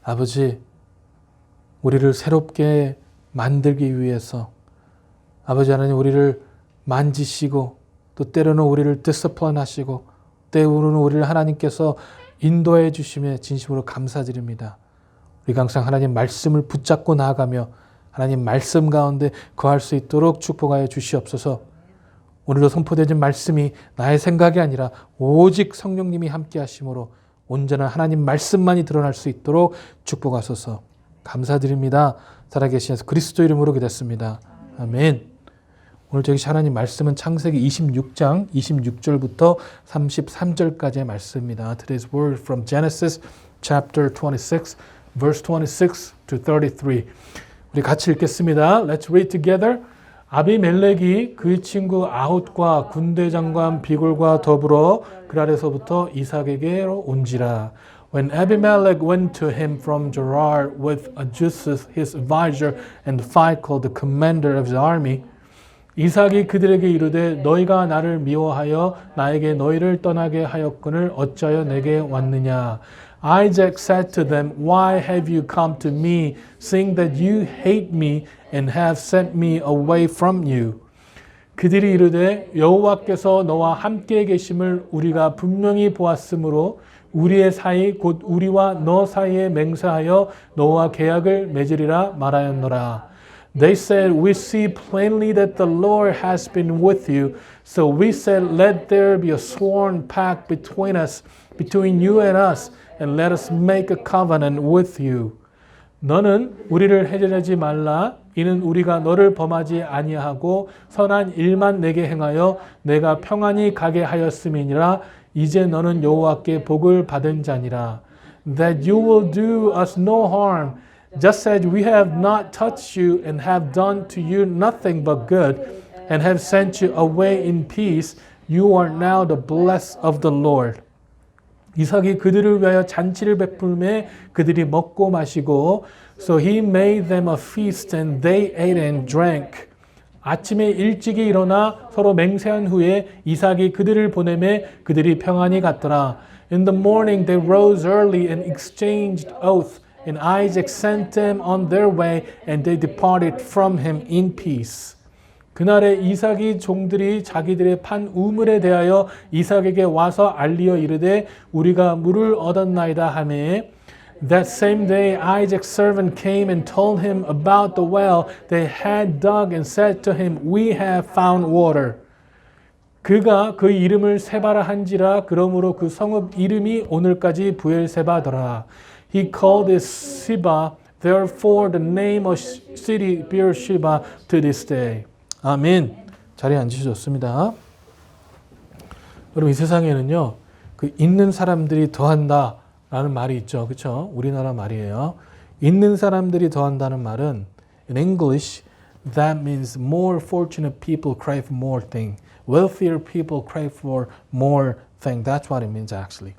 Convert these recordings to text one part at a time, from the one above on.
아버지, 우리를 새롭게 만들기 위해서 아버지 하나님 우리를 만지시고 또 때로는 우리를 디스플레인 하시고 때로는 우리를 하나님께서 인도해 주심에 진심으로 감사드립니다. 우리가 항상 하나님 말씀을 붙잡고 나아가며 하나님 말씀 가운데 거할 수 있도록 축복하여 주시옵소서. 오늘도 선포되는 말씀이 나의 생각이 아니라 오직 성령님이 함께 하심으로 온전한 하나님 말씀만이 드러날 수 있도록 축복하소서. 감사드립니다. 살아계신 예수 그리스도 이름으로 기도했습니다. 아멘. 오늘 저기 하나님 말씀은 창세기 26장 26절부터 33절까지의 말씀입니다. Today's word from Genesis chapter 26, verse 26 to 33. 우리 같이 읽겠습니다. Let's read together. 아비멜렉이 그의 친구 아훗과 군대 장관 비골과 더불어 그랄에서부터 이삭에게로 온지라. When Abimelech went to him from Gerar with Ajussus his advisor and Phicol the commander of the army, 이삭이 그들에게 이르되 너희가 나를 미워하여 나에게 너희를 떠나게 하였거늘 어찌하여 내게 왔느냐. Isaac said to them, Why have you come to me, seeing that you hate me and have sent me away from you? 그들이 이르되 여호와께서 너와 함께 계심을 우리가 분명히 보았으므로 우리의 사이 곧 우리와 너 사이에 맹세하여 너와 계약을 맺으리라 말하였노라. They said, We see plainly that the Lord has been with you. So we said, Let there be a sworn pact between us, between you and us, and let us make a covenant with you. 너는 우리를 해결하지 말라. 이는 우리가 너를 범하지 아니하고 선한 일만 내게 행하여 내가 평안히 가게 하였음이니라. 이제 너는 여호와께 복을 받은 자니라. That you will do us no harm. Just as we have not touched you and have done to you nothing but good, and have sent you away in peace, you are now the blessed of the Lord. 이삭이 그들을 위하여 잔치를 베풀매 그들이 먹고 마시고, so he made them a feast and they ate and drank. 아침에 일찍이 일어나 서로 맹세한 후에 이삭이 그들을 보내매 그들이 평안히 갔더라. In the morning they rose early and exchanged oaths. And Isaac sent them on their way, and they departed from him in peace. 그날에 이삭이 종들이 자기들의 판 우물에 대하여 이삭에게 와서 알리어 이르되 우리가 물을 얻었나이다 하매. That same day Isaac's servant came and told him about the well they had dug and said to him, We have found water. 그가 그 이름을 세바라 한지라. 그러므로 그 성읍 이름이 오늘까지 부엘세바더라. He called it Siba, therefore the name of city Beersheba to this day. 아멘. 자리에 앉으셔도 좋습니다. 여러분 이 세상에는요, 그 있는 사람들이 더한다라는 말이 있죠, 그렇죠? 우리나라 말이에요. 있는 사람들이 더한다는 말은 in English that means more fortunate people crave more thing, wealthier people crave for more thing. That's what it means actually.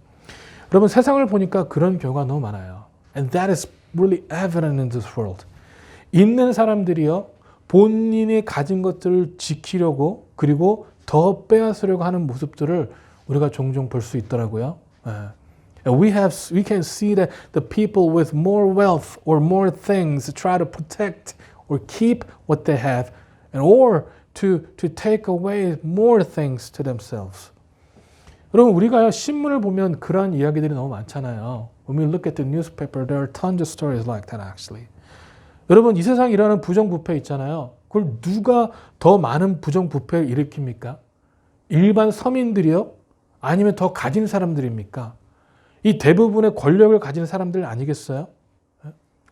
여러분 세상을 보니까 그런 경우가 너무 많아요. And that is really evident in this world. 있는 사람들이요, 본인이 가진 것들을 지키려고 그리고 더 빼앗으려고 하는 모습들을 우리가 종종 볼 수 있더라고요. And we can see that the people with more wealth or more things try to protect or keep what they have, and or to take away more things to themselves. 여러분 우리가 신문을 보면 그런 이야기들이 너무 많잖아요. When we look at the newspaper, there are tons of stories like that actually. 여러분 이 세상에 일어나는 부정부패 있잖아요. 그걸 누가 더 많은 부정부패를 일으킵니까? 일반 서민들이요? 아니면 더 가진 사람들입니까? 이 대부분의 권력을 가진 사람들 아니겠어요?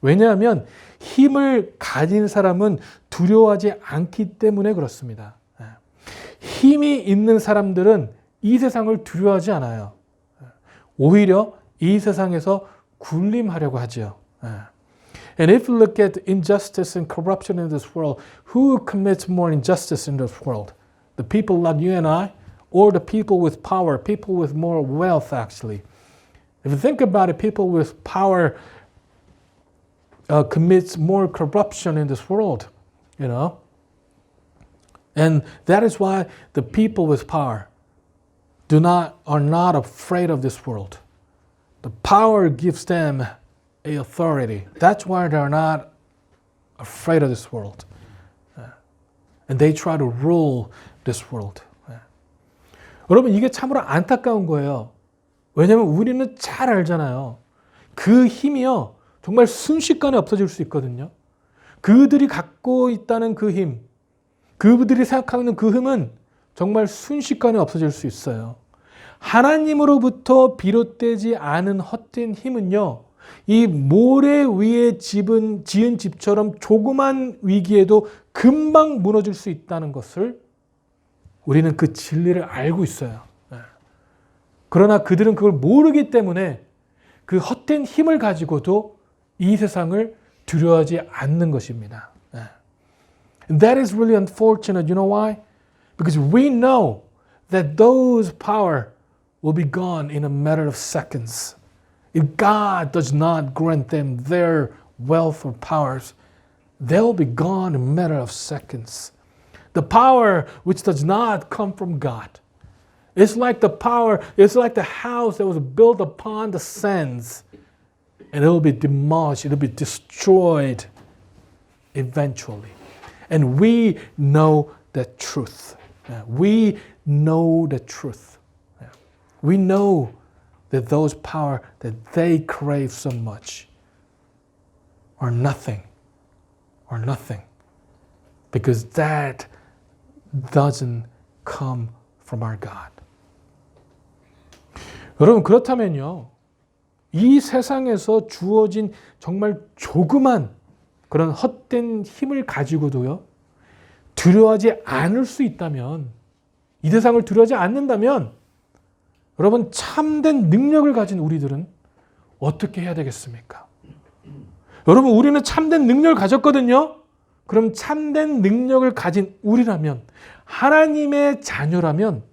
왜냐하면 힘을 가진 사람은 두려워하지 않기 때문에 그렇습니다. 힘이 있는 사람들은 이 세상을 두려워하지 않아요. 오히려 이 세상에서 군림하려고 하죠. And if you look at injustice and corruption in this world, who commits more injustice in this world? The people like you and I, or the people with power, people with more wealth actually? If you think about it, people with power commits more corruption in this world, you know? And that is why the people with power are not afraid of this world. The power gives them a authority. That's why they're not afraid of this world. And they try to rule this world. 여러분, 이게 참으로 안타까운 거예요. 왜냐하면 우리는 잘 알잖아요. 그 힘이요, 정말 순식간에 없어질 수 있거든요. 그들이 갖고 있다는 그 힘, 그들이 생각하는 그 힘은 정말 순식간에 없어질 수 있어요. 하나님으로부터 비롯되지 않은 헛된 힘은요, 이 모래 위에 지은 집처럼 조그만 위기에도 금방 무너질 수 있다는 것을 우리는 그 진리를 알고 있어요. 그러나 그들은 그걸 모르기 때문에 그 헛된 힘을 가지고도 이 세상을 두려워하지 않는 것입니다. And that is really unfortunate. You know why? Because we know that those power will be gone in a matter of seconds. If God does not grant them their wealth or powers, they'll be gone in a matter of seconds. The power which does not come from God. It's like the power, it's like the house that was built upon the sands. And it will be demolished, it will be destroyed eventually. And we know the truth. We know the truth. We know that those power that they crave so much are nothing. Because that doesn't come from our God. 여러분, 그렇다면요, 이 세상에서 주어진 정말 조그만 그런 헛된 힘을 가지고도요, 두려워하지 않을 수 있다면, 이 세상을 두려워하지 않는다면, 여러분, 참된 능력을 가진 우리들은 어떻게 해야 되겠습니까? 여러분, 우리는 참된 능력을 가졌거든요. 그럼 참된 능력을 가진 우리라면, 하나님의 자녀라면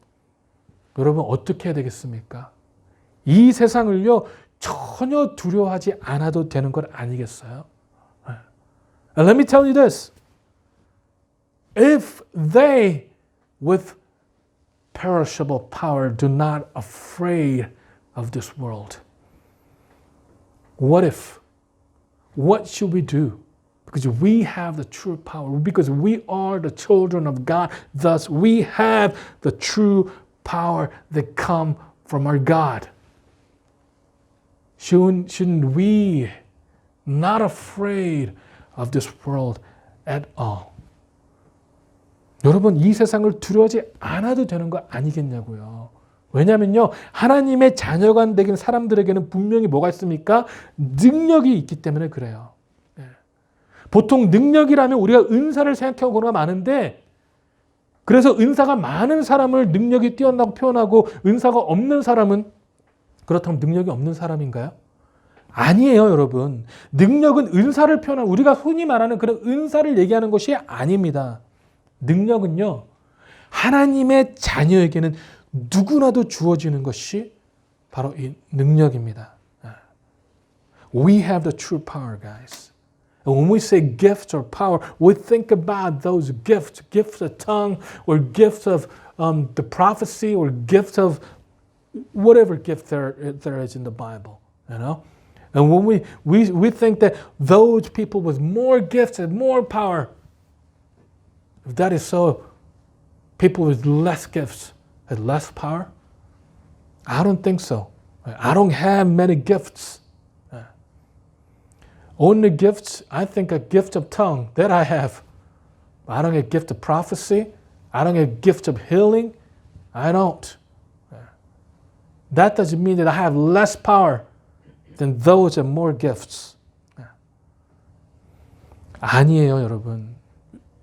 여러분 어떻게 해야 되겠습니까? 이 세상을요 전혀 두려워하지 않아도 되는 것 아니겠어요? And let me tell you this. If they with perishable power do not afraid of this world, what should we do? Because we have the true power. Because we are the children of God. Thus, we have the true power that come from our God. Shouldn't we not afraid of this world at all? 여러분, 이 세상을 두려워하지 않아도 되는 거 아니겠냐고요. 왜냐면요, 하나님의 자녀가 되긴 사람들에게는 분명히 뭐가 있습니까? 능력이 있기 때문에 그래요. 보통 능력이라면 우리가 은사를 생각하고 그런 거 많은데, 그래서 은사가 많은 사람을 능력이 뛰어나고 표현하고 은사가 없는 사람은 그렇다면 능력이 없는 사람인가요? 아니에요, 여러분. 능력은 은사를 표현하는, 우리가 흔히 말하는 그런 은사를 얘기하는 것이 아닙니다. 능력은요, 하나님의 자녀에게는 누구나도 주어지는 것이 바로 이 능력입니다. We have the true power, guys. And when we say gifts or power, we think about those gifts, gifts of tongue, or gifts of the prophecy, or gifts of whatever gift there is in the Bible, you know. And when we think that those people with more gifts and more power, if that is so, people with less gifts have less power? I don't think so. I don't have many gifts. Only gifts, I think a gift of tongue that I have. I don't get a gift of prophecy. I don't get a gift of healing. I don't. That doesn't mean that I have less power than those with more gifts. 아니에요, 여러분.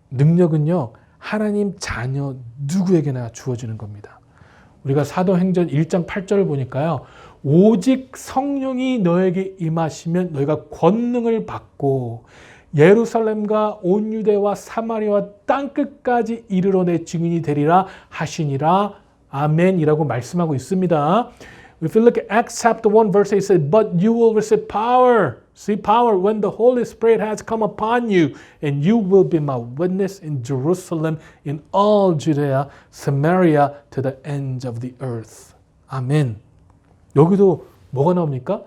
능력은요, 하나님 자녀 누구에게나 주어지는 겁니다. 우리가 사도행전 1장 8절을 보니까요, 오직 성령이 너에게 임하시면 너희가 권능을 받고 예루살렘과 온 유대와 사마리아와 땅끝까지 이르러 내 증인이 되리라 하시니라. 아멘이라고 말씀하고 있습니다. If you look at Acts chapter 1 verse 8, it says, but you will receive power. See, power when the Holy Spirit has come upon you, and you will be my witness in Jerusalem, in all Judea, Samaria, to the ends of the earth. 아멘. 여기도 뭐가 나옵니까?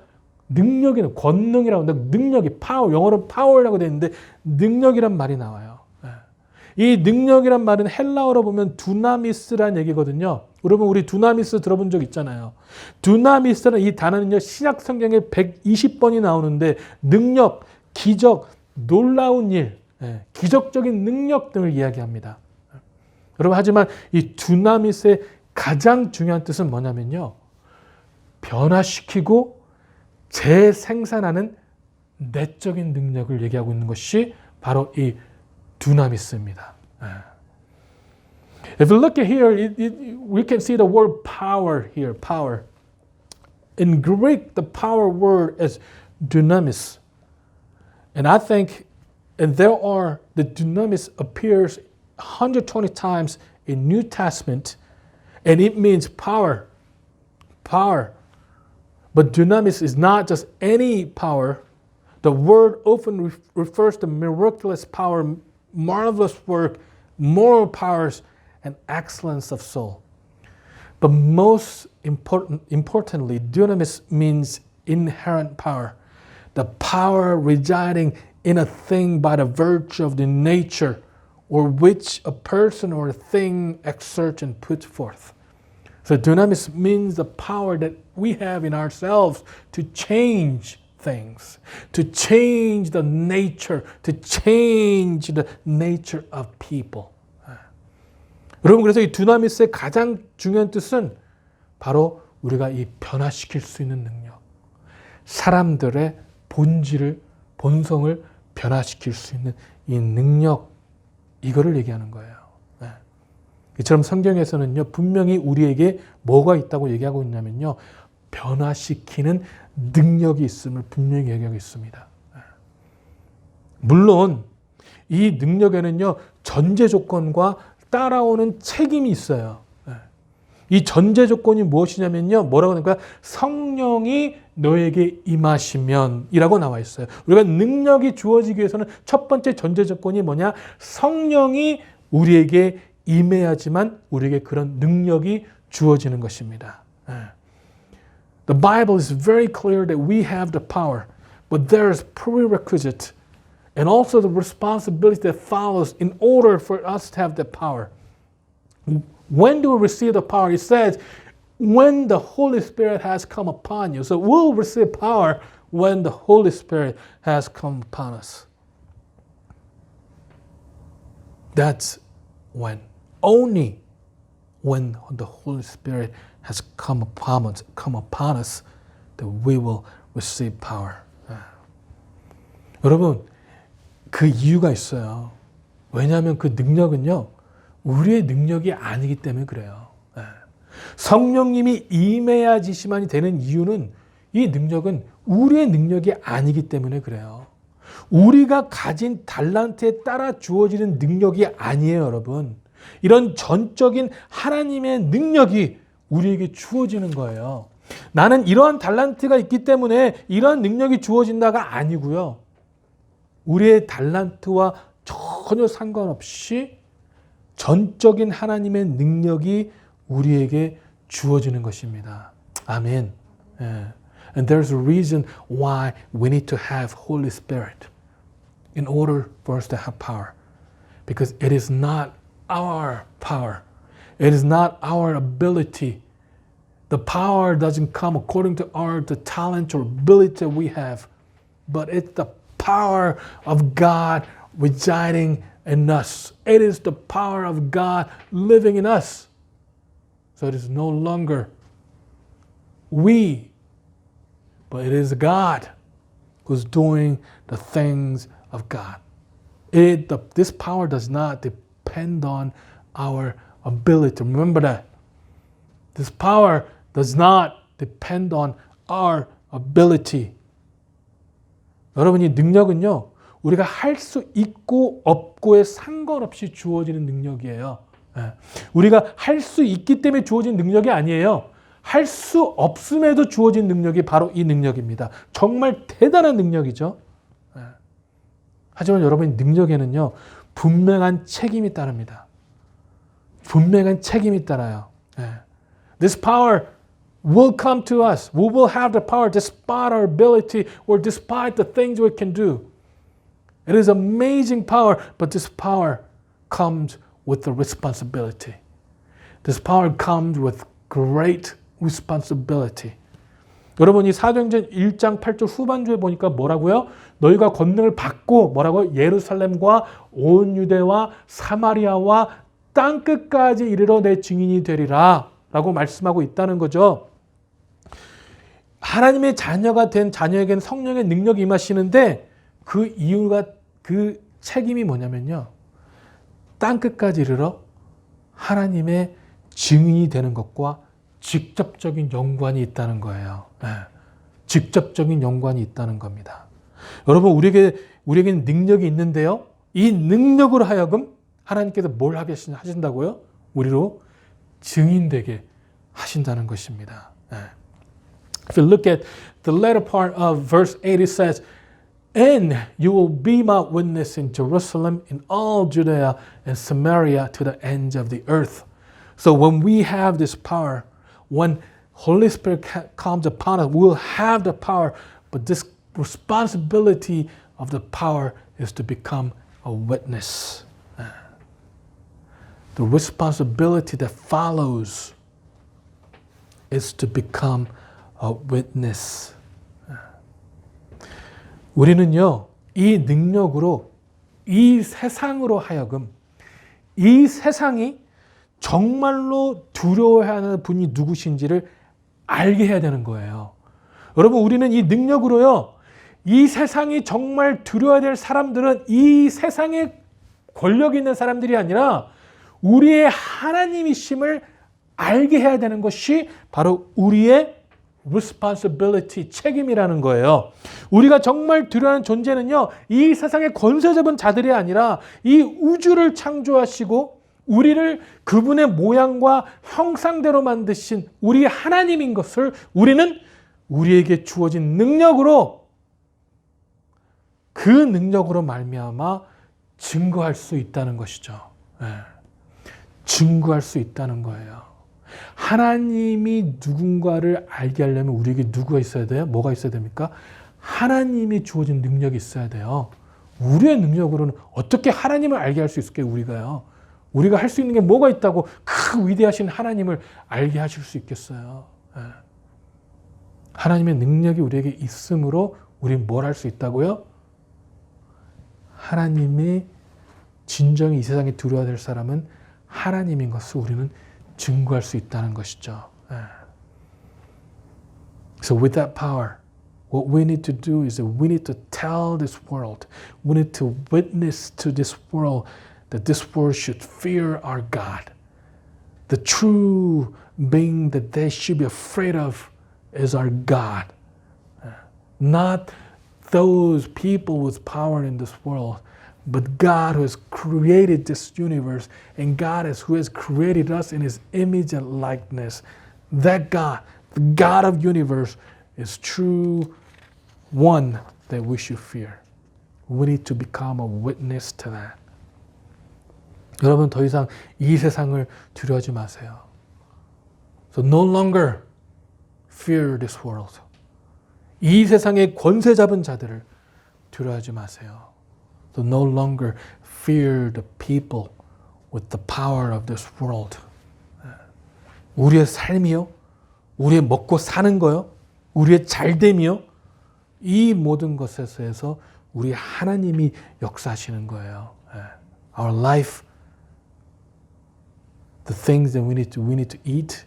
능력이는 권능이라고 하는데 능력이 파워, 영어로 파워라고 되어 있는데 능력이란 말이 나와요. 이 능력이란 말은 헬라어로 보면 두나미스란 얘기거든요. 여러분 우리 두나미스 들어본 적 있잖아요. 두나미스라는 이 단어는요. 신약 성경에 120번이 나오는데 능력, 기적, 놀라운 일, 기적적인 능력 등을 이야기합니다. 여러분 하지만 이 두나미스의 가장 중요한 뜻은 뭐냐면요. 변화시키고 재생산하는 내적인 능력을 얘기하고 있는 것이 바로 이 두나미스입니다. If you look at here, we can see the word power here, power. In Greek, the power word is dunamis. And I think, the dunamis appears 120 times in New Testament, and it means power, power. But dunamis is not just any power. The word often refers to miraculous power, marvelous work, moral powers, and excellence of soul. But most importantly, dunamis means inherent power, the power residing in a thing by the virtue of the nature or which a person or a thing exerts and puts forth. So dunamis means the power that we have in ourselves to change things, to change the nature, to change the nature of people. 여러분 그래서 이 두나미스의 가장 중요한 뜻은 바로 우리가 이 변화시킬 수 있는 능력, 사람들의 본질을, 본성을 변화시킬 수 있는 이 능력, 이거를 얘기하는 거예요. 이처럼 성경에서는요 분명히 우리에게 뭐가 있다고 얘기하고 있냐면요 변화시키는 능력이 있음을 분명히 얘기하고 있습니다. 물론 이 능력에는요 전제 조건과 따라오는 책임이 있어요. 이 전제 조건이 무엇이냐면요 뭐라고 하니까 성령이 너에게 임하시면 이라고 나와 있어요. 우리가 능력이 주어지기 위해서는 첫 번째 전제 조건이 뭐냐, 성령이 우리에게 임해야지만 우리에게 그런 능력이 주어지는 것입니다. The Bible is very clear that we have the power, but there is prerequisite and also the responsibility that follows in order for us to have the power. When do we receive the power? It says, when the Holy Spirit has come upon you. So we'll receive power when the Holy Spirit has come upon us. That's when. Only when the Holy Spirit has come upon us that we will receive power. 여러분, 그 이유가 있어요. 왜냐하면 그 능력은요, 우리의 능력이 아니기 때문에 그래요. 성령님이 임해야지만이 되는 이유는 이 능력은 우리의 능력이 아니기 때문에 그래요. 우리가 가진 달란트에 따라 주어지는 능력이 아니에요, 여러분. 이런 전적인 하나님의 능력이 우리에게 주어지는 거예요. 나는 이러한 달란트가 있기 때문에 이러한 능력이 주어진다가 아니고요. 우리의 달란트와 전혀 상관없이 전적인 하나님의 능력이 우리에게 주어지는 것입니다. 아멘. And there's a reason why we need to have Holy Spirit in order for us to have power. Because it is not our power. It is not our ability. The power doesn't come according to the talent or ability that we have, but it's the power of God residing in us. It is the power of God living in us. So it is no longer we, but it is God who's doing the things of God. This power does not depend on our ability. Remember that. This power does not depend on our ability. 여러분, 이 능력은요, 우리가 할 수 있고 없고에 상관없이 주어지는 능력이에요. 우리가 할 수 있기 때문에 주어진 능력이 아니에요. 할 수 없음에도 주어진 능력이 바로 이 능력입니다. 정말 대단한 능력이죠. 하지만 여러분, 능력에는요, 분명한 책임이 따릅니다. 분명한 책임이 따라요. This power will come to us. We will have the power despite our ability or despite the things we can do. It is amazing power, but this power comes with the responsibility. This power comes with great responsibility. 여러분 이 사도행전 1장 8절 후반주에 보니까 뭐라고요? 너희가 권능을 받고 뭐라고요? 예루살렘과 온 유대와 사마리아와 땅끝까지 이르러 내 증인이 되리라 라고 말씀하고 있다는 거죠. 하나님의 자녀가 된 자녀에게는 성령의 능력이 임하시는데 그 이유가 그 책임이 뭐냐면요. 땅끝까지 이르러 하나님의 증인이 되는 것과 직접적인 연관이 있다는 거예요. 네. 직접적인 연관이 있다는 겁니다. 여러분 우리에게는 능력이 있는데요. 이 능력으로 하여금 하나님께서 뭘 하신다고요? 우리로 증인되게 하신다는 것입니다. 네. If you look at the latter part of verse 8, it says, And you will be my witness in Jerusalem, in all Judea and Samaria to the ends of the earth. So when we have this power, when Holy Spirit comes upon us, we'll have the power, but this responsibility of the power is to become a witness. The responsibility that follows is to become a witness. 우리는요, 이 능력으로 이 세상으로 하여금 이 세상이 정말로 두려워해야 하는 분이 누구신지를 알게 해야 되는 거예요. 여러분, 우리는 이 능력으로요, 이 세상이 정말 두려워야 될 사람들은 이 세상에 권력 있는 사람들이 아니라 우리의 하나님이심을 알게 해야 되는 것이 바로 우리의 responsibility, 책임이라는 거예요. 우리가 정말 두려워하는 존재는요, 이 세상의 권세 잡은 자들이 아니라 이 우주를 창조하시고 우리를 그분의 모양과 형상대로 만드신 우리 하나님인 것을 우리는 우리에게 주어진 능력으로 그 능력으로 말미암아 증거할 수 있다는 것이죠. 네. 증거할 수 있다는 거예요. 하나님이 누군가를 알게 하려면 우리에게 누구가 있어야 돼요? 뭐가 있어야 됩니까? 하나님이 주어진 능력이 있어야 돼요. 우리의 능력으로는 어떻게 하나님을 알게 할 수 있을까요? 우리가 할 수 있는 게 뭐가 있다고 그 위대하신 하나님을 알게 하실 수 있겠어요? 네. 하나님의 능력이 우리에게 있으므로 우리는 뭘 할 수 있다고요? 하나님이 진정히 이 세상에 두려워야 될 사람은 하나님인 것을 우리는 증거할 수 있다는 것이죠. So with that power, what we need to do is that we need to tell this world, we need to witness to this world that this world should fear our God. The true being that they should be afraid of is our God. Not those people with power in this world, but God who has created this universe and God who has created us in His image and likeness. That God, the God of the universe, is true one that we should fear. We need to become a witness to that. 여러분 더 이상 이 세상을 두려워하지 마세요. So no longer fear this world. 이 세상의 권세 잡은 자들을 두려워하지 마세요. So no longer fear the people with the power of this world. 우리의 삶이요, 우리의 먹고 사는 거요, 우리의 잘됨이요, 이 모든 것에서 우리 하나님이 역사하시는 거예요. Our life, the things that we need to eat,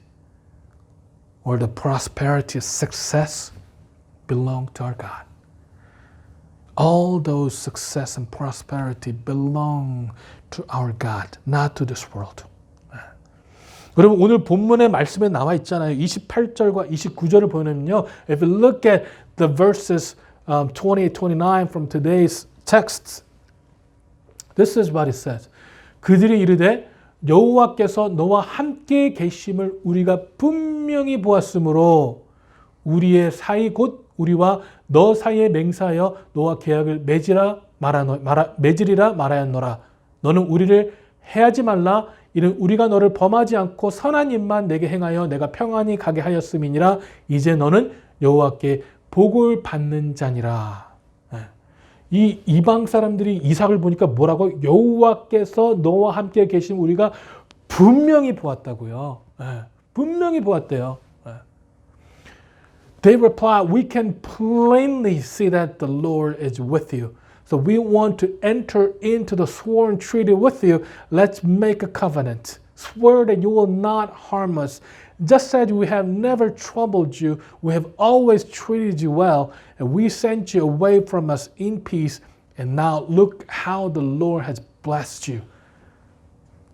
or the prosperity, success, belong to our God. All those success and prosperity belong to our God, not to this world. 여러분 오늘 본문의 말씀에 나와 있잖아요. 28절과 29절을 보면요. If you look at the verses 28, 29 from today's text, this is what it says. 그들이 이르되 여호와께서 너와 함께 계심을 우리가 분명히 보았으므로 우리의 사이 곧 우리와 너 사이에 맹세하여 너와 계약을 맺으리라 말하였노라. 너는 우리를 해하지 말라. 이는 우리가 너를 범하지 않고 선한 일만 내게 행하여 내가 평안히 가게 하였음이니라. 이제 너는 여호와께 복을 받는 자니라. 이 이방 사람들이 이삭을 보니까 뭐라고? 여호와께서 너와 함께 계신 우리가 분명히 보았다고요. 분명히 보았대요. They reply, we can plainly see that the Lord is with you. So we want to enter into the sworn treaty with you. Let's make a covenant. Swear that you will not harm us. Just as we have never troubled you, we have always treated you well, and we sent you away from us in peace. And now look how the Lord has blessed you.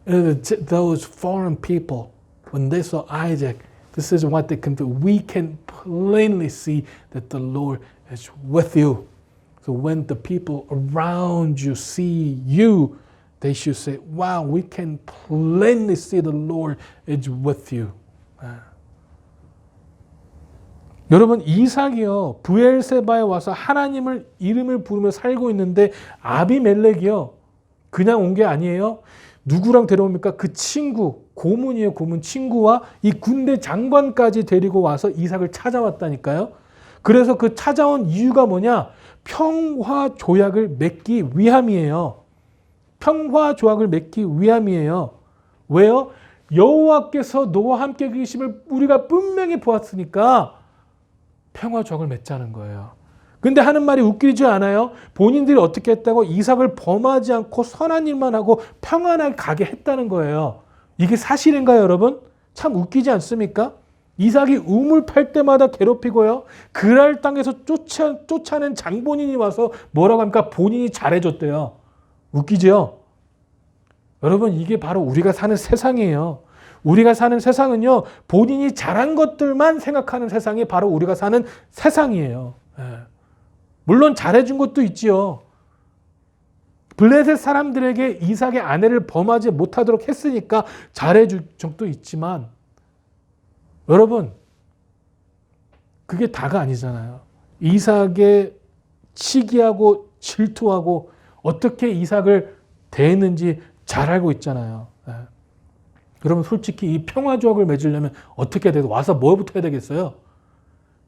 Those foreign people, when they saw Isaac, this is what they can do. We can plainly see that the Lord is with you. So when the people around you see you, they should say, wow, we can plainly see the Lord is with you. 여러분, 이삭이요, 브엘세바에 와서 하나님을 이름을 부르며 살고 있는데 아비멜렉이요, 그냥 온 게 아니에요. 누구랑 데려옵니까? 그 친구, 고문이에요. 고문 친구와 이 군대 장관까지 데리고 와서 이삭을 찾아왔다니까요. 그래서 그 찾아온 이유가 뭐냐? 평화 조약을 맺기 위함이에요. 평화 조약을 맺기 위함이에요. 왜요? 여호와께서 너와 함께 계심을 우리가 분명히 보았으니까 평화 조약을 맺자는 거예요. 근데 하는 말이 웃기지 않아요? 본인들이 어떻게 했다고? 이삭을 범하지 않고 선한 일만 하고 평안하게 가게 했다는 거예요. 이게 사실인가요, 여러분? 참 웃기지 않습니까? 이삭이 우물 팔 때마다 괴롭히고요. 그랄 땅에서 쫓아낸 장본인이 와서 뭐라고 합니까? 본인이 잘해줬대요. 웃기죠? 여러분, 이게 바로 우리가 사는 세상이에요. 우리가 사는 세상은요, 본인이 잘한 것들만 생각하는 세상이 바로 우리가 사는 세상이에요. 물론 잘해준 것도 있지요. 블레셋 사람들에게 이삭의 아내를 범하지 못하도록 했으니까 잘해준 적도 있지만, 여러분, 그게 다가 아니잖아요. 이삭의 치기하고 질투하고 어떻게 이삭을 대했는지 잘 알고 있잖아요. 여러분, 솔직히 이 평화조약을 맺으려면 어떻게 해야 돼요? 와서 뭐부터 해야 되겠어요?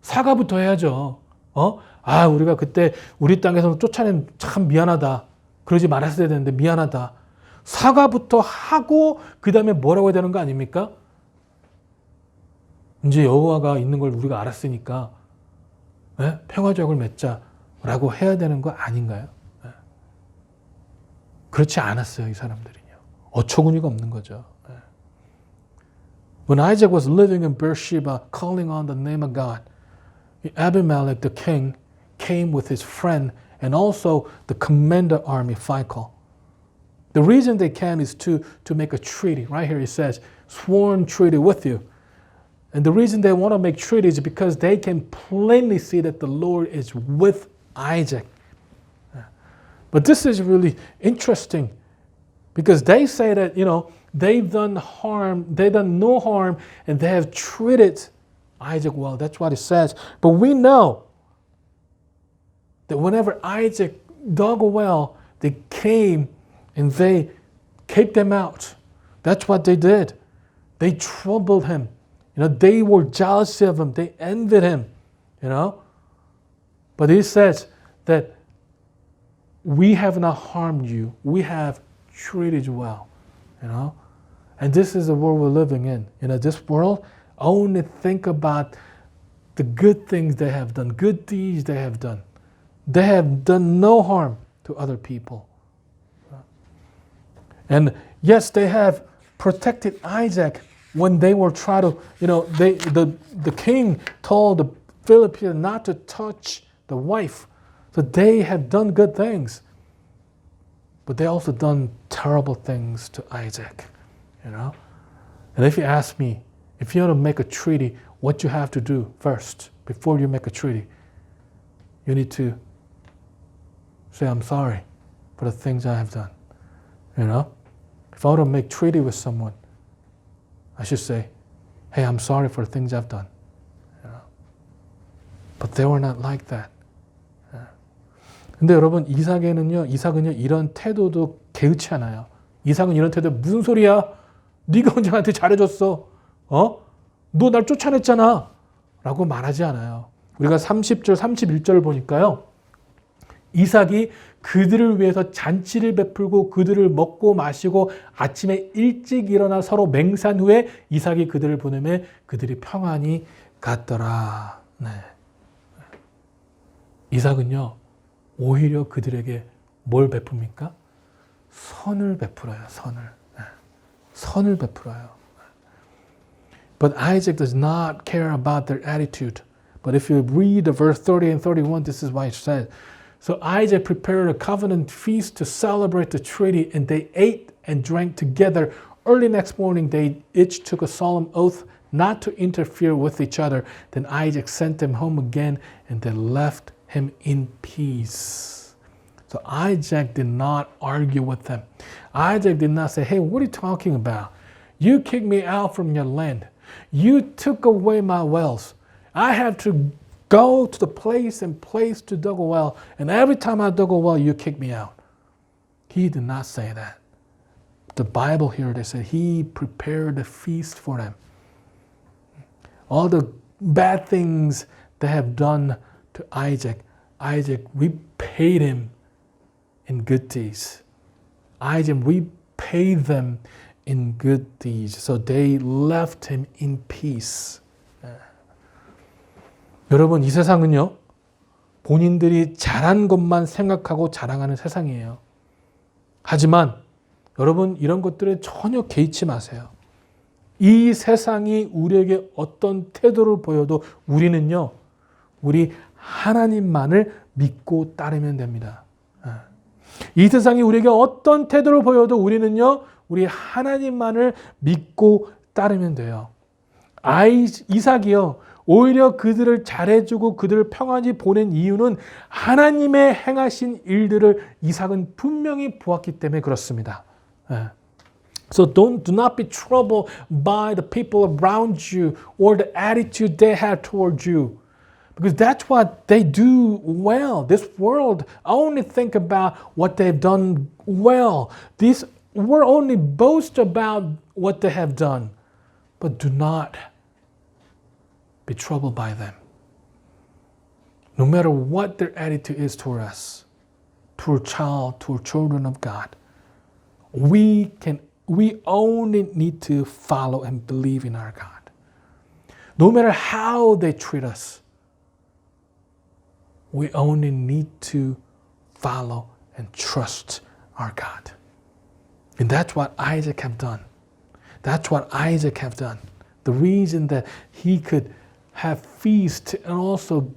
사과부터 해야죠. 우리가 그때 우리 땅에서 쫓아낸 참 미안하다. 그러지 말았어야 되는데 미안하다. 사과부터 하고 그 다음에 뭐라고 해야 되는 거 아닙니까? 이제 여호와가 있는 걸 우리가 알았으니까 평화조약을 맺자라고 해야 되는 거 아닌가요? 그렇지 않았어요, 이 사람들은요. 어처구니가 없는 거죠. When Isaac was living in Beersheba, calling on the name of God, Abimelech, the king, came with his friend and also the commander army, Phicol. The reason they came is to make a treaty. Right here it says, sworn treaty with you. And the reason they want to make treaties is because they can plainly see that the Lord is with Isaac. But this is really interesting because they say that, they've done no harm, and they have treated Isaac well. That's what it says. But we know that whenever Isaac dug a well, they came and they kicked them out. That's what they did. They troubled him. They were jealous of him. They envied him. But he says that we have not harmed you. We have treated you well. And this is the world we're living in. This world only think about the good things they have done, good deeds they have done. They have done no harm to other people. And yes, they have protected Isaac when they were trying to, the king told the Philistines not to touch the wife. So they have done good things. But they also done terrible things to Isaac. And if you ask me, if you want to make a treaty, what you have to do first, before you make a treaty, you need to say, I'm sorry for the things I have done. If I want to make treaty with someone, I should say, hey, I'm sorry for the things I've done. But they were not like that. 근데 여러분, 이삭은요, 이런 태도도 개의치 않아요. 이삭은 이런 태도, 무슨 소리야? 네가 언제 나한테 잘해줬어? 너 날 쫓아냈잖아. 라고 말하지 않아요. 우리가 30절, 31절을 보니까요. 이삭이 그들을 위해서 잔치를 베풀고 그들을 먹고 마시고 아침에 일찍 일어나 서로 맹세한 후에 이삭이 그들을 보내매 그들이 평안히 갔더라. 네. 이삭은요, 오히려 그들에게 뭘 베풉니까? 선을 베풀어요. 선을. 네. 선을 베풀어요. But Isaac does not care about their attitude. But if you read the verse 30 and 31, this is what it says. So Isaac prepared a covenant feast to celebrate the treaty, and they ate and drank together. Early next morning, they each took a solemn oath not to interfere with each other. Then Isaac sent them home again, and they left him in peace. So Isaac did not argue with them. Isaac did not say, hey, what are you talking about? You kicked me out from your land. You took away my wells. I have to go to the place and place to dig a well. And every time I dug a well, you kick me out. He did not say that. The Bible here, they said he prepared a feast for them. All the bad things they have done to Isaac, Isaac repaid him in good deeds. Isaac repaid them in good deeds. So they left him in peace. 여러분, 이 세상은요, 본인들이 잘한 것만 생각하고 자랑하는 세상이에요. 하지만 여러분, 이런 것들에 전혀 개의치 마세요. 이 세상이 우리에게 어떤 태도를 보여도 우리는요, 우리 하나님만을 믿고 따르면 됩니다. 이 세상이 우리에게 어떤 태도를 보여도 우리는요, 우리 하나님만을 믿고 따르면 돼요. 이삭이요, 오히려 그들을 잘해주고 그들을 평안히 보낸 이유는 하나님의 행하신 일들을 이삭은 분명히 보았기 때문에 그렇습니다. So do not be troubled by the people around you or the attitude they have towards you. Because that's what they do well. This world only think about what they've done well. This world only boast about what they have done. But do not be troubled by them. No matter what their attitude is toward us, toward children of God, we only need to follow and believe in our God. No matter how they treat us, we only need to follow and trust our God. And that's what Isaac have done. That's what Isaac have done. The reason that he could have feast and also,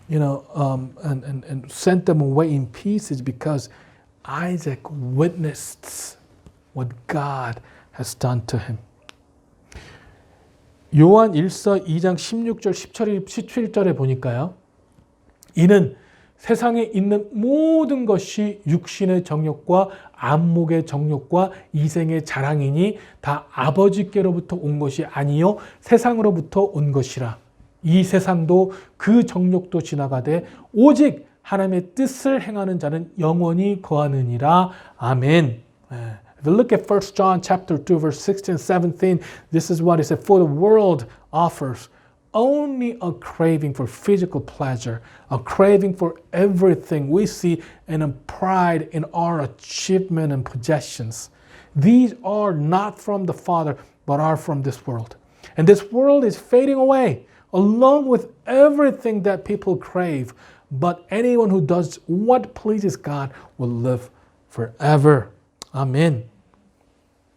and sent them away in peace is because Isaac witnessed what God has done to him. 요한 1서 2장 16절 17절에 보니까요. 이는 세상에 있는 모든 것이 육신의 정욕과 안목의 정욕과 이생의 자랑이니 다 아버지께로부터 온 것이 아니요 세상으로부터 온 것이라. 이 세상도 그 정욕도 지나가되 오직 하나님의 뜻을 행하는 자는 영원히 거하느니라. 아멘. If you look at 1 John chapter 2 verse 16 and 17, this is what it said. For the world offers only a craving for physical pleasure, a craving for everything we see, and a pride in our achievement and possessions. These are not from the Father, but are from this world. And this world is fading away, along with everything that people crave. But anyone who does what pleases God will live forever. 아멘.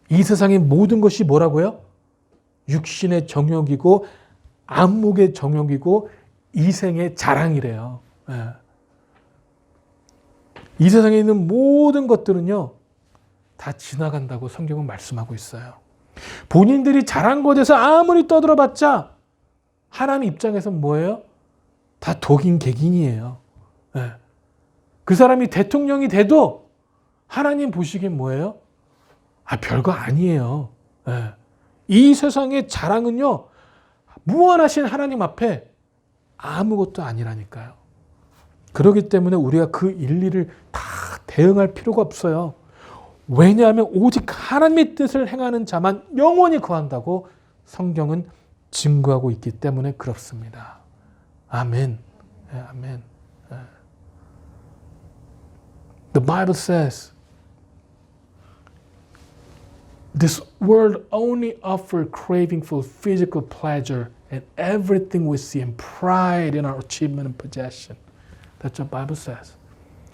이 세상의 모든 것이 뭐라고요? 육신의 정욕이고 안목의 정욕이고 이생의 자랑이래요. 이 세상에 있는 모든 것들은요, 다 지나간다고 성경은 말씀하고 있어요. 본인들이 잘한 것에 대해서 아무리 떠들어봤자 하나님 입장에서 뭐예요? 다 독인 객인이에요. 그 사람이 대통령이 돼도 하나님 보시기엔 뭐예요? 별거 아니에요. 이 세상의 자랑은요, 무한하신 하나님 앞에 아무것도 아니라니까요. 그렇기 때문에 우리가 그 일리를 다 대응할 필요가 없어요. 왜냐하면 오직 하나님의 뜻을 행하는 자만 영원히 거한다고 성경은 증거하고 있기 때문에 그렇습니다. 아멘. 아멘. The Bible says this world only offers craving for physical pleasure and everything we see and pride in our achievement and possession. That's what the Bible says.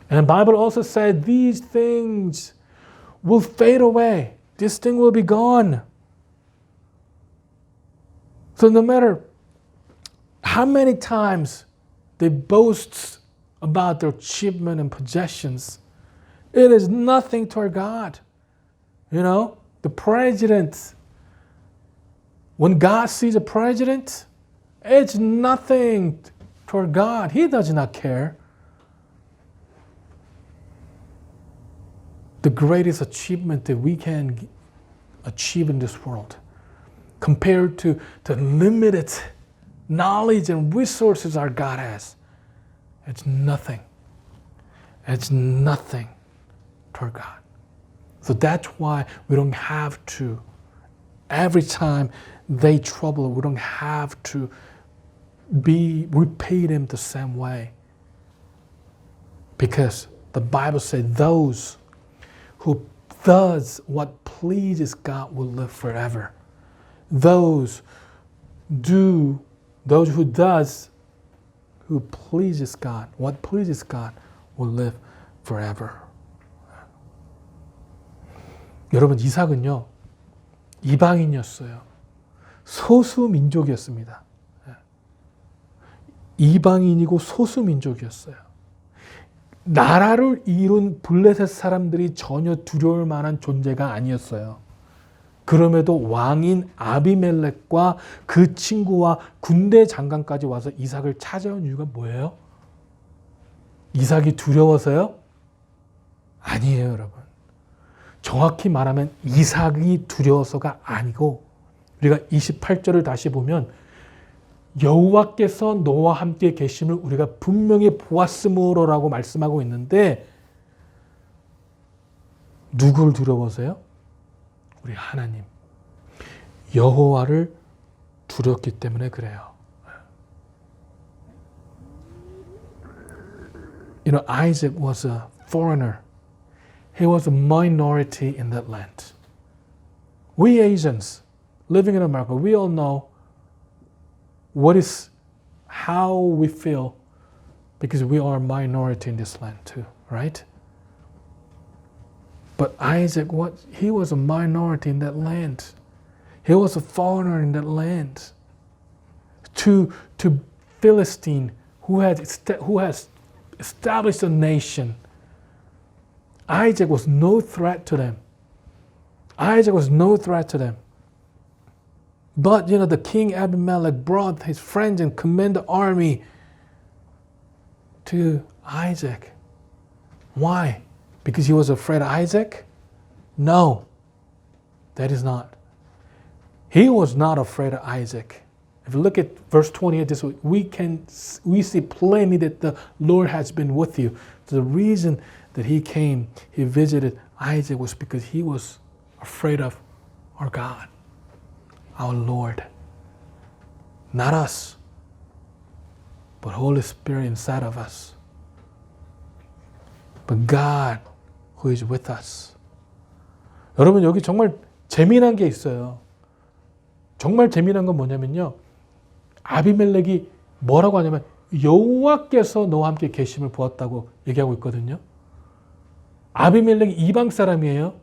And the Bible also said these things will fade away. This thing will be gone. So no matter how many times they boast about their achievement and possessions, it is nothing to our God. You know, the president, when God sees a president, it's nothing to our God. He does not care. The greatest achievement that we can achieve in this world, compared to the limited knowledge and resources our God has, it's nothing. It's nothing to our God. So that's why we don't have to, every time they trouble, we don't have to repay them the same way. Because the Bible says those who does what pleases God will live forever. Those who pleases God, what pleases God will live forever. 여러분, 이삭은요, 이방인이었어요. 소수민족이었습니다. 이방인이고 소수민족이었어요. 나라를 이룬 블레셋 사람들이 전혀 두려울 만한 존재가 아니었어요. 그럼에도 왕인 아비멜렉과 그 친구와 군대 장관까지 와서 이삭을 찾아온 이유가 뭐예요? 이삭이 두려워서요? 아니에요, 여러분. 정확히 말하면 이삭이 두려워서가 아니고, 우리가 28절을 다시 보면 여호와께서 너와 함께 계심을 우리가 분명히 보았으므로라고 말씀하고 있는데, 누구를 두려워서요? 우리 하나님, 여호와를 두렵기 때문에 그래요. You know, Isaac was a foreigner. He was a minority in that land. We Asians living in America, we all know how we feel because we are a minority in this land too, right? But Isaac, he was a minority in that land. He was a foreigner in that land. To Philistine, who has established a nation, Isaac was no threat to them. Isaac was no threat to them. But, you know, the king Abimelech brought his friends and commanded the army to Isaac. Why? Because he was afraid of Isaac? No, that is not. He was not afraid of Isaac. If you look at verse 28 this way, we see plainly that the Lord has been with you. The reason that he visited Isaac was because he was afraid of our God, our Lord. Not us, but Holy Spirit inside of us. But God who is with us. 여러분, 여기 정말 재미난 게 있어요. 정말 재미난 건 뭐냐면요, 아비멜렉이 뭐라고 하냐면 여호와께서 너와 함께 계심을 보았다고 얘기하고 있거든요. 아비멜렉이 이방 사람이에요.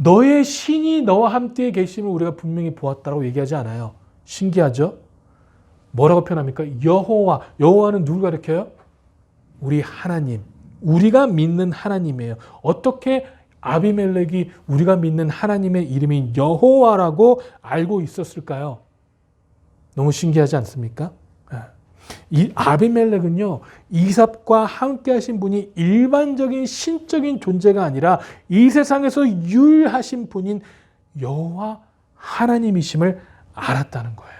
너의 신이 너와 함께 계심을 우리가 분명히 보았다고 얘기하지 않아요. 신기하죠? 뭐라고 표현합니까? 여호와는 누굴 가리켜요? 우리 하나님, 우리가 믿는 하나님이에요. 어떻게 아비멜렉이 우리가 믿는 하나님의 이름이 여호와라고 알고 있었을까요? 너무 신기하지 않습니까? 이 아비멜렉은요, 이삭과 함께 하신 분이 일반적인 신적인 존재가 아니라 이 세상에서 유일하신 분인 여호와 하나님이심을 알았다는 거예요.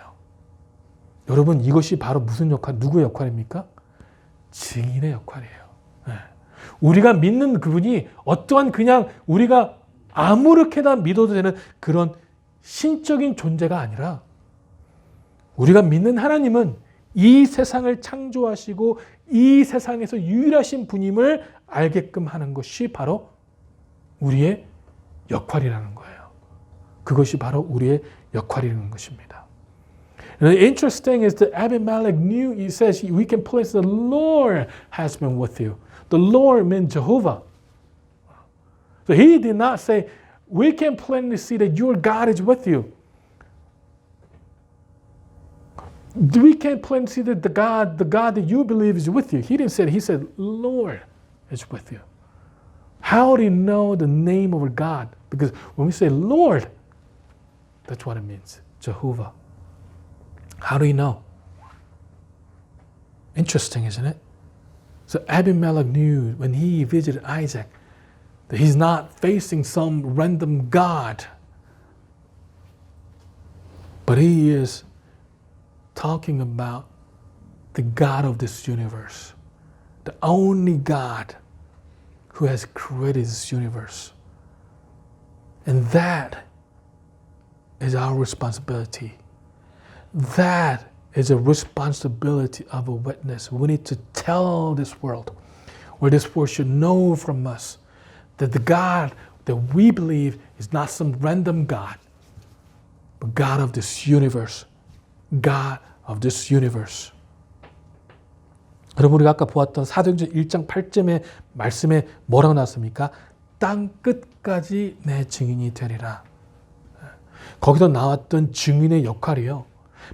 여러분, 이것이 바로 무슨 누구의 역할입니까? 증인의 역할이에요. 우리가 믿는 그분이 어떠한 그냥 우리가 아무렇게나 믿어도 되는 그런 신적인 존재가 아니라 우리가 믿는 하나님은 이 세상을 창조하시고 이 세상에서 유일하신 분임을 알게끔 하는 것이 바로 우리의 역할이라는 거예요. 그것이 바로 우리의 역할이라는 것입니다. And the interesting is that Abimelech knew, he says, we can place the Lord has been with you. The Lord meant Jehovah. So he did not say, we can plainly see that your God is with you. We can plainly see that the God that you believe is with you. He didn't say that. He said, Lord is with you. How do you know the name of our God? Because when we say Lord, that's what it means, Jehovah. How do you know? Interesting, isn't it? So Abimelech knew when he visited Isaac that he's not facing some random God, but he is talking about the God of this universe, the only God who has created this universe. And that is our responsibility. That is a responsibility of a witness. We need to tell this world, or this world should know from us, that the God that we believe is not some random God, but God of this universe. God of this universe. 여러분, 우리가 아까 보았던 사도행전 1장 8절의 말씀에 뭐라고 나왔습니까? 땅 끝까지 내 증인이 되리라. 거기서 나왔던 증인의 역할이요,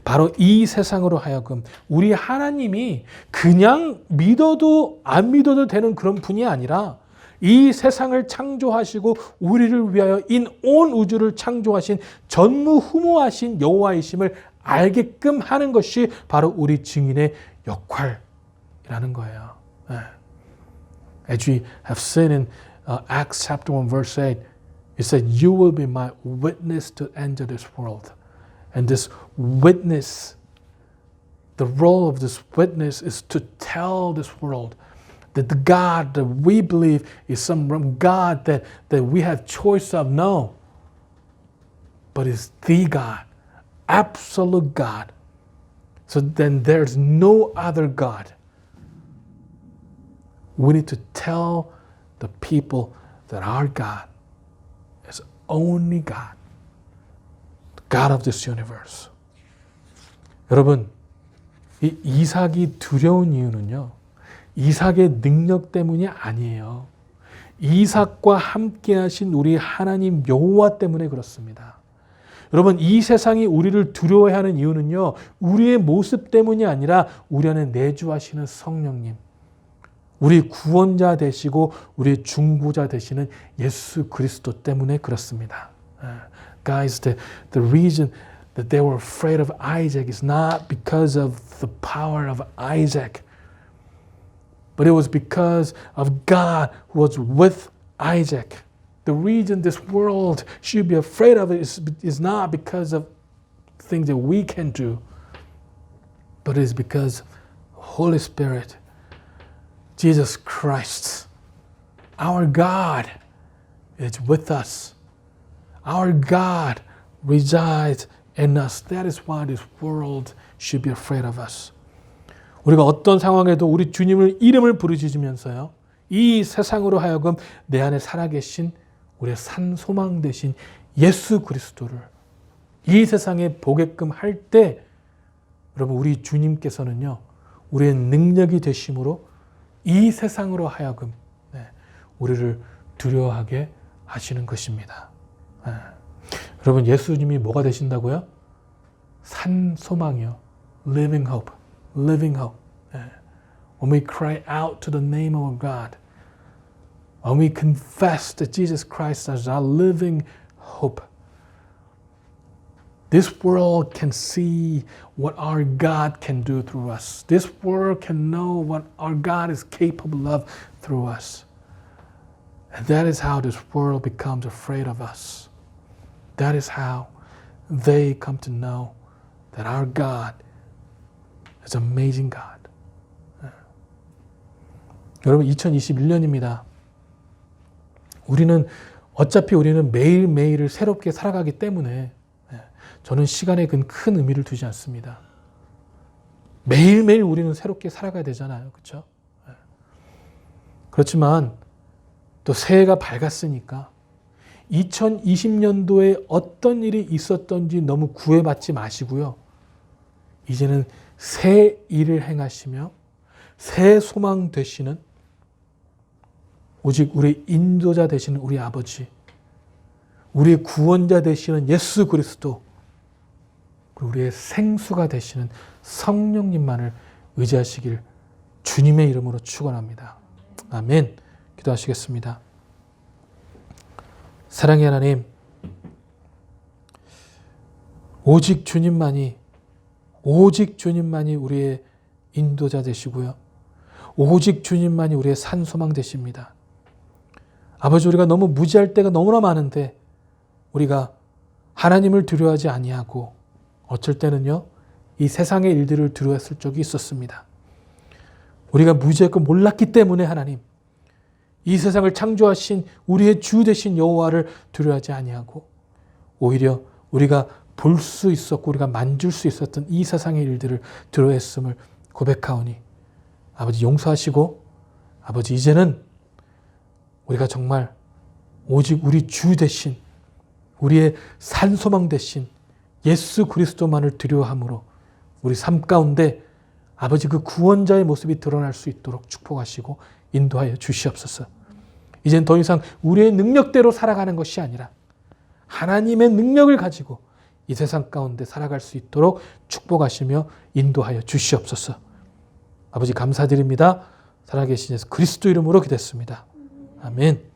바로 이 세상으로 하여금 우리 하나님이 그냥 믿어도 안 믿어도 되는 그런 분이 아니라 이 세상을 창조하시고 우리를 위하여 인 온 우주를 창조하신 전무후무하신 여호와이심을 알게끔 하는 것이 바로 우리 증인의 역할이라는 거예요. As we have seen in Acts chapter 1 verse 8, it said, you will be my witness to enter this world. And this witness, the role of this witness is to tell this world that the God that we believe is some God that we have choice of. No. But it's the God, absolute God. So then there's no other God. We need to tell the people that our God is only God. God of this universe. 여러분, 이 이삭이 두려운 이유는요, 이삭의 능력 때문이 아니에요. 이삭과 함께 하신 우리 하나님 여호와 때문에 그렇습니다. 여러분, 이 세상이 우리를 두려워하는 이유는요, 우리의 모습 때문이 아니라 우리 안에 내주하시는 성령님, 우리 구원자 되시고 우리 중보자 되시는 예수 그리스도 때문에 그렇습니다. Guys, the reason that they were afraid of Isaac is not because of the power of Isaac, but it was because of God who was with Isaac. The reason this world should be afraid of it is not because of things that we can do, but it is because Holy Spirit, Jesus Christ, our God, is with us. Our God resides in us. That is why this world should be afraid of us. 우리가 어떤 상황에도 우리 주님을 이름을 부르짖으면서요, 이 세상으로 하여금 내 안에 살아계신 우리의 산 소망 되신 예수 그리스도를 이 세상에 보게끔 할 때, 여러분, 우리 주님께서는요, 우리의 능력이 되심으로 이 세상으로 하여금 우리를 두려워하게 하시는 것입니다. 여러분, 예수님이 뭐가 되신다고요? 산 소망이요. Living hope. Living hope. When we cry out to the name of our God, when we confess that Jesus Christ is our living hope, this world can see what our God can do through us. This world can know what our God is capable of through us. And that is how this world becomes afraid of us. That is how they come to know that our God is an amazing God. 여러분 2021년입니다. 어차피 우리는 매일매일을 새롭게 살아가기 때문에 저는 시간에 큰 의미를 두지 않습니다. 매일매일 우리는 새롭게 살아가야 되잖아요. 그렇죠? 그렇지만 또 새해가 밝았으니까 2020년도에 어떤 일이 있었던지 너무 구애받지 마시고요. 이제는 새 일을 행하시며 새 소망 되시는 오직 우리 인도자 되시는 우리 아버지, 우리의 구원자 되시는 예수 그리스도, 그리고 우리의 생수가 되시는 성령님만을 의지하시길 주님의 이름으로 축원합니다. 아멘. 기도하시겠습니다. 사랑의 하나님, 오직 주님만이 우리의 인도자 되시고요. 오직 주님만이 우리의 산소망 되십니다. 아버지, 우리가 너무 무지할 때가 너무나 많은데 우리가 하나님을 두려워하지 아니하고 어쩔 때는요, 이 세상의 일들을 두려워했을 적이 있었습니다. 우리가 무지했고 몰랐기 때문에 하나님, 이 세상을 창조하신 우리의 주 되신 여호와를 두려워하지 아니하고 오히려 우리가 볼 수 있었고 우리가 만질 수 있었던 이 세상의 일들을 두려워했음을 고백하오니 아버지 용서하시고, 아버지 이제는 우리가 정말 오직 우리 주 되신 우리의 산소망 되신 예수 그리스도만을 두려워함으로 우리 삶 가운데 아버지 그 구원자의 모습이 드러날 수 있도록 축복하시고 인도하여 주시옵소서. 이젠 더 이상 우리의 능력대로 살아가는 것이 아니라 하나님의 능력을 가지고 이 세상 가운데 살아갈 수 있도록 축복하시며 인도하여 주시옵소서. 아버지 감사드립니다. 살아계신 예수 그리스도 이름으로 기도했습니다. 아멘.